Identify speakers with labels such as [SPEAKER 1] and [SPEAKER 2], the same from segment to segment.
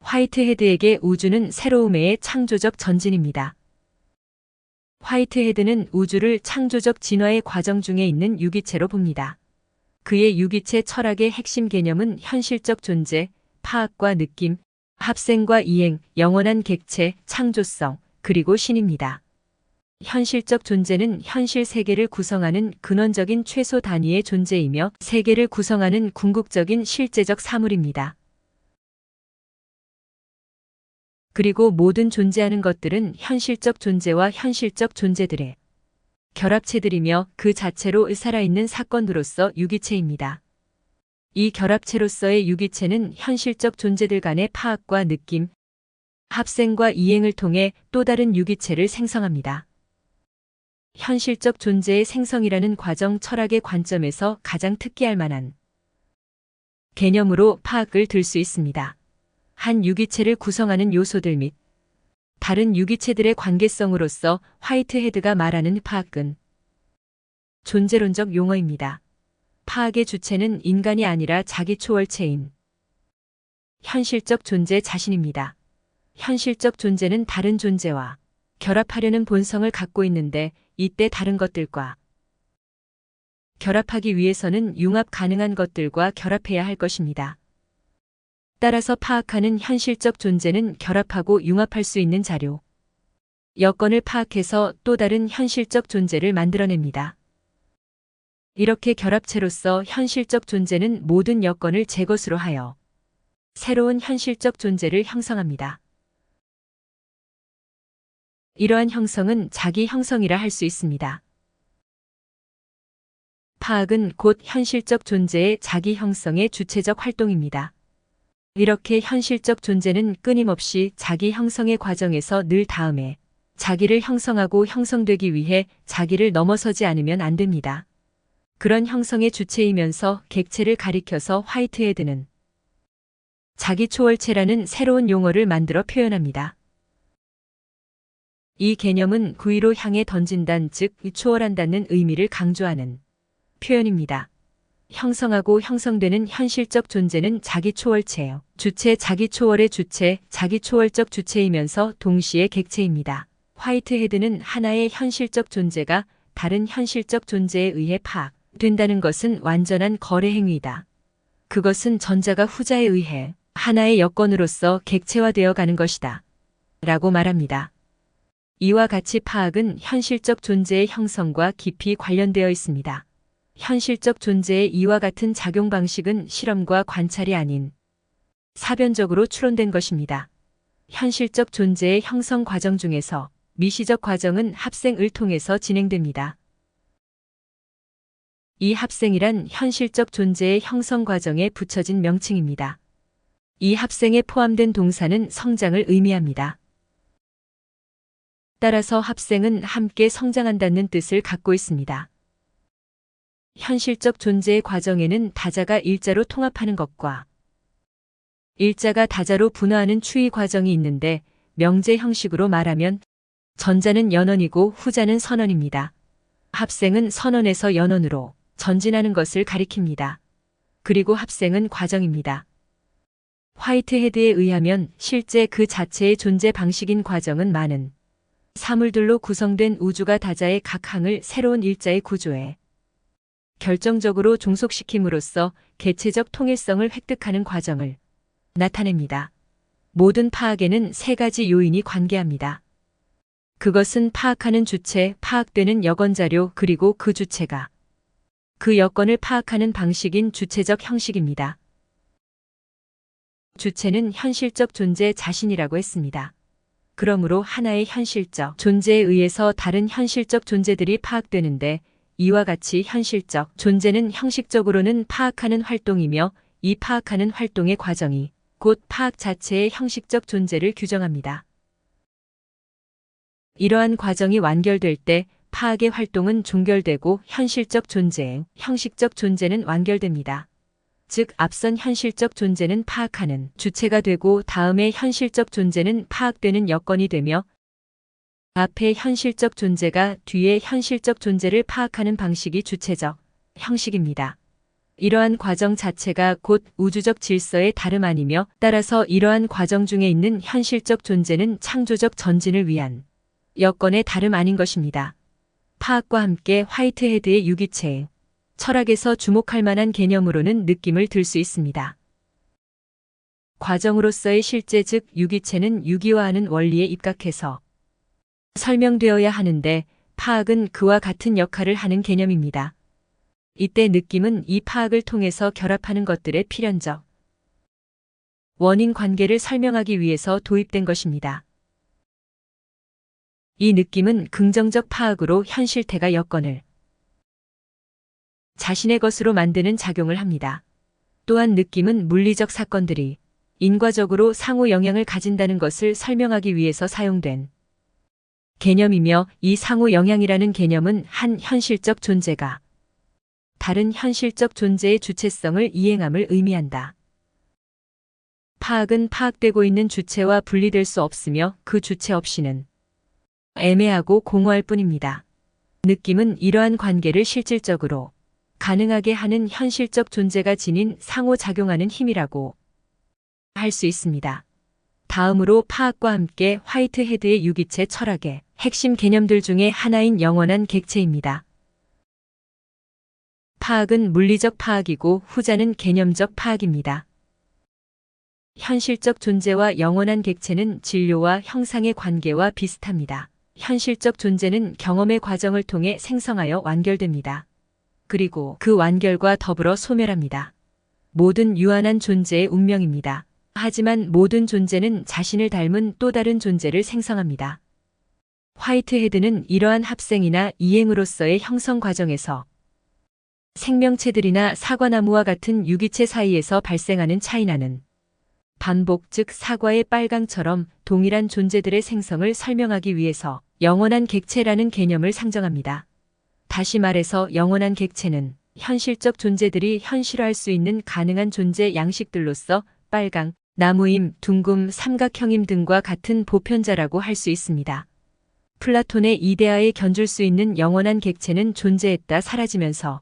[SPEAKER 1] 화이트헤드에게 우주는 새로움의 창조적 전진입니다. 화이트헤드는 우주를 창조적 진화의 과정 중에 있는 유기체로 봅니다. 그의 유기체 철학의 핵심 개념은 현실적 존재, 파악과 느낌, 합생과 이행, 영원한 객체, 창조성, 그리고 신입니다. 현실적 존재는 현실 세계를 구성하는 근원적인 최소 단위의 존재이며 세계를 구성하는 궁극적인 실제적 사물입니다. 그리고 모든 존재하는 것들은 현실적 존재와 현실적 존재들의 결합체들이며 그 자체로 살아있는 사건으로서 유기체입니다. 이 결합체로서의 유기체는 현실적 존재들 간의 파악과 느낌, 합생과 이행을 통해 또 다른 유기체를 생성합니다. 현실적 존재의 생성이라는 과정 철학의 관점에서 가장 특기할 만한 개념으로 파악을 들 수 있습니다. 한 유기체를 구성하는 요소들 및 다른 유기체들의 관계성으로서 화이트헤드가 말하는 파악은 존재론적 용어입니다. 파악의 주체는 인간이 아니라 자기 초월체인 현실적 존재 자신입니다. 현실적 존재는 다른 존재와 결합하려는 본성을 갖고 있는데 이때 다른 것들과 결합하기 위해서는 융합 가능한 것들과 결합해야 할 것입니다. 따라서 파악하는 현실적 존재는 결합하고 융합할 수 있는 자료, 여건을 파악해서 또 다른 현실적 존재를 만들어냅니다. 이렇게 결합체로서 현실적 존재는 모든 여건을 제 것으로 하여 새로운 현실적 존재를 형성합니다. 이러한 형성은 자기 형성이라 할 수 있습니다. 파악은 곧 현실적 존재의 자기 형성의 주체적 활동입니다. 이렇게 현실적 존재는 끊임없이 자기 형성의 과정에서 늘 다음에 자기를 형성하고 형성되기 위해 자기를 넘어서지 않으면 안 됩니다. 그런 형성의 주체이면서 객체를 가리켜서 화이트헤드는 자기 초월체라는 새로운 용어를 만들어 표현합니다. 이 개념은 구위로 향해 던진다는 즉 초월한다는 의미를 강조하는 표현입니다. 형성하고 형성되는 현실적 존재는 자기 초월체예요. 주체 자기 초월의 주체, 자기 초월적 주체이면서 동시에 객체입니다. 화이트헤드는 하나의 현실적 존재가 다른 현실적 존재에 의해 파악된다는 것은 완전한 거래 행위이다. 그것은 전자가 후자에 의해 하나의 여건으로서 객체화되어 가는 것이다. 라고 말합니다. 이와 같이 파악은 현실적 존재의 형성과 깊이 관련되어 있습니다. 현실적 존재의 이와 같은 작용 방식은 실험과 관찰이 아닌 사변적으로 추론된 것입니다. 현실적 존재의 형성 과정 중에서 미시적 과정은 합생을 통해서 진행됩니다. 이 합생이란 현실적 존재의 형성 과정에 붙여진 명칭입니다. 이 합생에 포함된 동사는 성장을 의미합니다. 따라서 합생은 함께 성장한다는 뜻을 갖고 있습니다. 현실적 존재의 과정에는 다자가 일자로 통합하는 것과 일자가 다자로 분화하는 추이 과정이 있는데 명제 형식으로 말하면 전자는 연원이고 후자는 선원입니다. 합생은 선원에서 연원으로 전진하는 것을 가리킵니다. 그리고 합생은 과정입니다. 화이트헤드에 의하면 실제 그 자체의 존재 방식인 과정은 많은 사물들로 구성된 우주가 다자의 각 항을 새로운 일자의 구조에 결정적으로 종속시킴으로써 개체적 통일성을 획득하는 과정을 나타냅니다. 모든 파악에는 세 가지 요인이 관계합니다. 그것은 파악하는 주체, 파악되는 여건자료, 그리고 그 주체가 그 여건을 파악하는 방식인 주체적 형식입니다. 주체는 현실적 존재 자신이라고 했습니다. 그러므로 하나의 현실적 존재에 의해서 다른 현실적 존재들이 파악되는데 이와 같이 현실적 존재는 형식적으로는 파악하는 활동이며 이 파악하는 활동의 과정이 곧 파악 자체의 형식적 존재를 규정합니다. 이러한 과정이 완결될 때 파악의 활동은 종결되고 현실적 존재의 형식적 존재는 완결됩니다. 즉 앞선 현실적 존재는 파악하는 주체가 되고 다음의 현실적 존재는 파악되는 여건이 되며 앞의 현실적 존재가 뒤의 현실적 존재를 파악하는 방식이 주체적 형식입니다. 이러한 과정 자체가 곧 우주적 질서의 다름 아니며 따라서 이러한 과정 중에 있는 현실적 존재는 창조적 전진을 위한 여건의 다름 아닌 것입니다. 파학과 함께 화이트헤드의 유기체, 철학에서 주목할 만한 개념으로는 느낌을 들 수 있습니다. 과정으로서의 실제 즉 유기체는 유기화하는 원리에 입각해서 설명되어야 하는데 파학은 그와 같은 역할을 하는 개념입니다. 이때 느낌은 이 파학을 통해서 결합하는 것들의 필연적 원인 관계를 설명하기 위해서 도입된 것입니다. 이 느낌은 긍정적 파학으로 현실태가 여건을 자신의 것으로 만드는 작용을 합니다. 또한 느낌은 물리적 사건들이 인과적으로 상호 영향을 가진다는 것을 설명하기 위해서 사용된 개념이며 이 상호 영향이라는 개념은 한 현실적 존재가 다른 현실적 존재의 주체성을 이행함을 의미한다. 파학은 파악되고 있는 주체와 분리될 수 없으며 그 주체 없이는 애매하고 공허할 뿐입니다. 느낌은 이러한 관계를 실질적으로 가능하게 하는 현실적 존재가 지닌 상호작용하는 힘이라고 할 수 있습니다. 다음으로 파학과 함께 화이트헤드의 유기체 철학의 핵심 개념들 중에 하나인 영원한 객체입니다. 파학은 물리적 파학이고 후자는 개념적 파학입니다. 현실적 존재와 영원한 객체는 진료와 형상의 관계와 비슷합니다. 현실적 존재는 경험의 과정을 통해 생성하여 완결됩니다. 그리고 그 완결과 더불어 소멸합니다. 모든 유한한 존재의 운명입니다. 하지만 모든 존재는 자신을 닮은 또 다른 존재를 생성합니다. 화이트헤드는 이러한 합생이나 이행으로서의 형성 과정에서 생명체들이나 사과나무와 같은 유기체 사이에서 발생하는 차이나는 반복 즉 사과의 빨강처럼 동일한 존재들의 생성을 설명하기 위해서 영원한 객체라는 개념을 상정합니다. 다시 말해서 영원한 객체는 현실적 존재들이 현실화할 수 있는 가능한 존재 양식들로서 빨강, 나무임, 둥금, 삼각형임 등과 같은 보편자라고 할 수 있습니다. 플라톤의 이데아에 견줄 수 있는 영원한 객체는 존재했다 사라지면서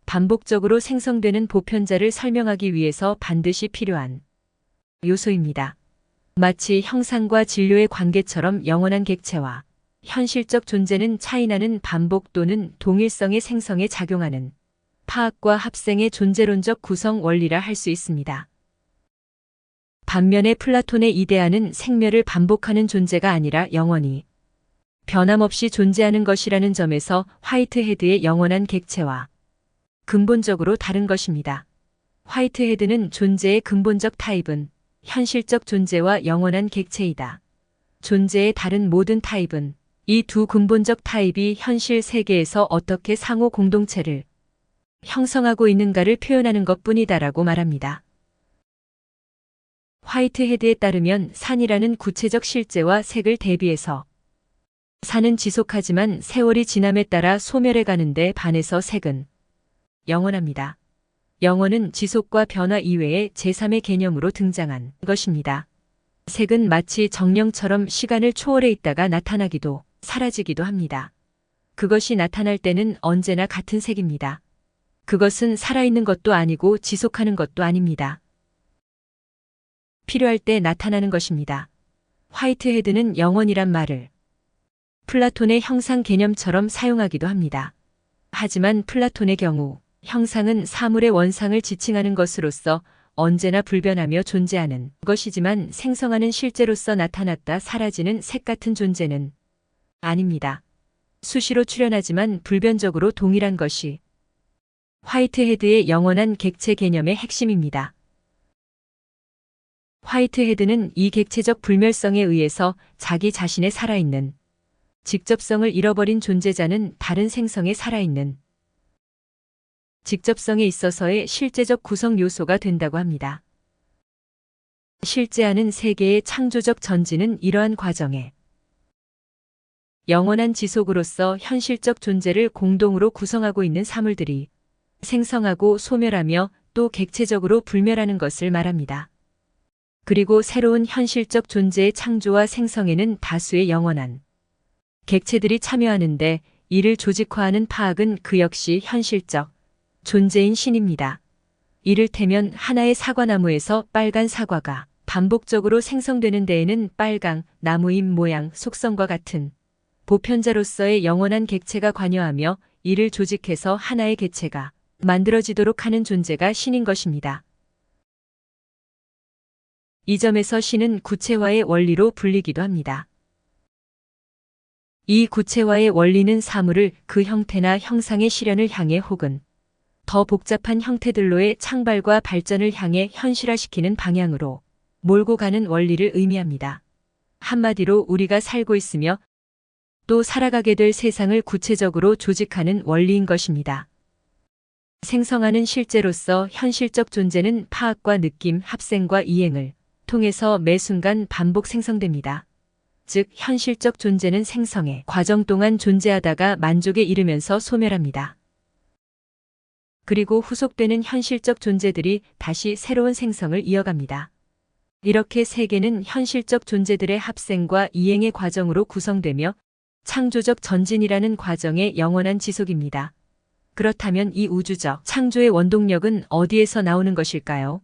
[SPEAKER 1] 반복적으로 생성되는 보편자를 설명하기 위해서 반드시 필요한 요소입니다. 마치 형상과 진료의 관계처럼 영원한 객체와 현실적 존재는 차이나는 반복 또는 동일성의 생성에 작용하는 파학과 합생의 존재론적 구성 원리라 할 수 있습니다. 반면에 플라톤의 이데아는 생멸을 반복하는 존재가 아니라 영원히 변함없이 존재하는 것이라는 점에서 화이트헤드의 영원한 객체와 근본적으로 다른 것입니다. 화이트헤드는 존재의 근본적 타입은 현실적 존재와 영원한 객체이다. 존재의 다른 모든 타입은 이 두 근본적 타입이 현실 세계에서 어떻게 상호 공동체를 형성하고 있는가를 표현하는 것뿐이다라고 말합니다. 화이트헤드에 따르면 산이라는 구체적 실제와 색을 대비해서 산은 지속하지만 세월이 지남에 따라 소멸해 가는데 반해서 색은 영원합니다. 영원은 지속과 변화 이외의 제3의 개념으로 등장한 것입니다. 색은 마치 정령처럼 시간을 초월해 있다가 나타나기도 사라지기도 합니다. 그것이 나타날 때는 언제나 같은 색입니다. 그것은 살아있는 것도 아니고 지속하는 것도 아닙니다. 필요할 때 나타나는 것입니다. 화이트헤드는 영원이란 말을 플라톤의 형상 개념처럼 사용하기도 합니다. 하지만 플라톤의 경우 형상은 사물의 원상을 지칭하는 것으로서 언제나 불변하며 존재하는 것이지만 생성하는 실제로서 나타났다 사라지는 색 같은 존재는 아닙니다. 수시로 출현하지만 불변적으로 동일한 것이 화이트헤드의 영원한 객체 개념의 핵심입니다. 화이트헤드는 이 객체적 불멸성에 의해서 자기 자신의 살아있는 직접성을 잃어버린 존재자는 다른 생성에 살아있는 직접성에 있어서의 실제적 구성 요소가 된다고 합니다. 실제하는 세계의 창조적 전진은 이러한 과정에 영원한 지속으로서 현실적 존재를 공동으로 구성하고 있는 사물들이 생성하고 소멸하며 또 객체적으로 불멸하는 것을 말합니다. 그리고 새로운 현실적 존재의 창조와 생성에는 다수의 영원한 객체들이 참여하는데 이를 조직화하는 파학은 그 역시 현실적 존재인 신입니다. 이를테면 하나의 사과나무에서 빨간 사과가 반복적으로 생성되는 데에는 빨강, 나무잎 모양, 속성과 같은 보편자로서의 영원한 객체가 관여하며 이를 조직해서 하나의 객체가 만들어지도록 하는 존재가 신인 것입니다. 이 점에서 신은 구체화의 원리로 불리기도 합니다. 이 구체화의 원리는 사물을 그 형태나 형상의 실현을 향해 혹은 더 복잡한 형태들로의 창발과 발전을 향해 현실화시키는 방향으로 몰고 가는 원리를 의미합니다. 한마디로 우리가 살고 있으며 또 살아가게 될 세상을 구체적으로 조직하는 원리인 것입니다. 생성하는 실제로서 현실적 존재는 파악과 느낌, 합생과 이행을 통해서 매 순간 반복 생성됩니다. 즉, 현실적 존재는 생성의 과정 동안 존재하다가 만족에 이르면서 소멸합니다. 그리고 후속되는 현실적 존재들이 다시 새로운 생성을 이어갑니다. 이렇게 세계는 현실적 존재들의 합생과 이행의 과정으로 구성되며 창조적 전진이라는 과정의 영원한 지속입니다. 그렇다면 이 우주적 창조의 원동력은 어디에서 나오는 것일까요?